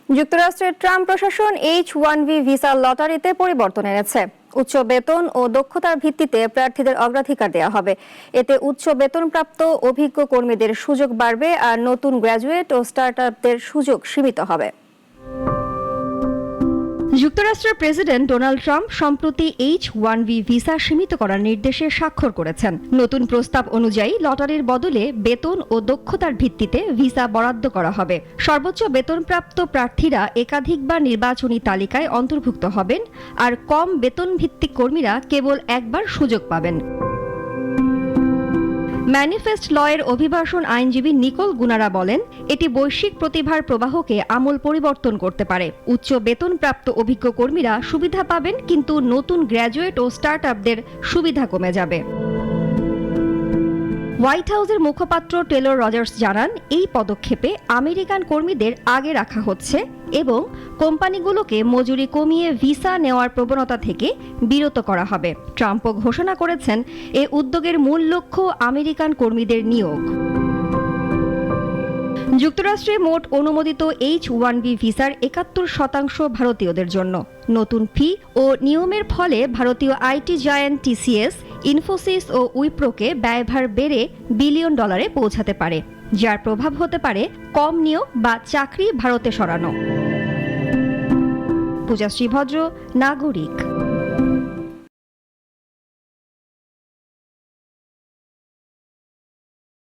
যুক্তরাষ্ট্রের ট্রাম্প প্রশাসন H-1B visa লটারিতে পরিবর্তন এনেছে। উচ্চ বেতন ও দক্ষতার ভিত্তিতে প্রার্থীদের অগ্রাধিকার দেওয়া হবে। এতে উচ্চ বেতনপ্রাপ্ত অভিজ্ঞ কর্মীদের সুযোগ বাড়বে আর নতুন গ্র্যাজুয়েট ও স্টার্টআপদের সুযোগ সীমিত হবে। যুক্তরাষ্ট্রের প্রেসিডেন্ট ডোনাল্ড ট্রাম্প সম্প্রতি H-1B ভিসা সীমিত করার নির্দেশে স্বাক্ষর করেছেন। নতুন প্রস্তাব অনুযায়ী লটারির বদলে বেতন ও দক্ষতার ভিত্তিতে ভিসা বরাদ্দ করা হবে। সর্বোচ্চ বেতনপ্রাপ্ত প্রার্থীরা একাধিকবার নির্বাচনী তালিকায় অন্তর্ভুক্ত হবেন, আর কম বেতন ভিত্তিক কর্মীরা কেবল একবার সুযোগ পাবেন। ম্যানিফেস্ট লয়ের অভিবাসন আইনজীবী নিকোল গুনারা বলেন, এটি বৈশ্বিক প্রতিভার প্রবাহকে আমূল পরিবর্তন করতে পারে। উচ্চ বেতনপ্রাপ্ত অভিজ্ঞ কর্মীরা সুবিধা পাবেন, কিন্তু নতুন গ্র্যাজুয়েট ও স্টার্টআপদের সুবিধা কমে যাবে। হোয়াইট হাউসের মুখপাত্র টেলর রজার্স জানান, এই পদক্ষেপে আমেরিকান কর্মীদের আগে রাখা হচ্ছে এবং কোম্পানিগুলোকে মজুরি কমিয়ে ভিসা নেওয়ার প্রবণতা থেকে বিরত করা হবে। ট্রাম্পও ঘোষণা করেছেন, এ উদ্যোগের মূল লক্ষ্য আমেরিকান কর্মীদের নিয়োগ। যুক্তরাষ্ট্রে মোট অনুমোদিত H-1B ভিসার ৭১% ভারতীয়দের জন্য। নতুন ফি ও নিয়মের ফলে ভারতীয় আইটি জায়ান্ট TCS, ইনফোসিস ও উইপ্রোকে ব্যয়ভার বেড়ে বিলিয়ন ডলারে পৌঁছাতে পারে, যার প্রভাব হতে পারে কম নিয়োগ বা চাকরি ভারতে সরানো। পূজাশ্রী ভদ্র, নাগরিক।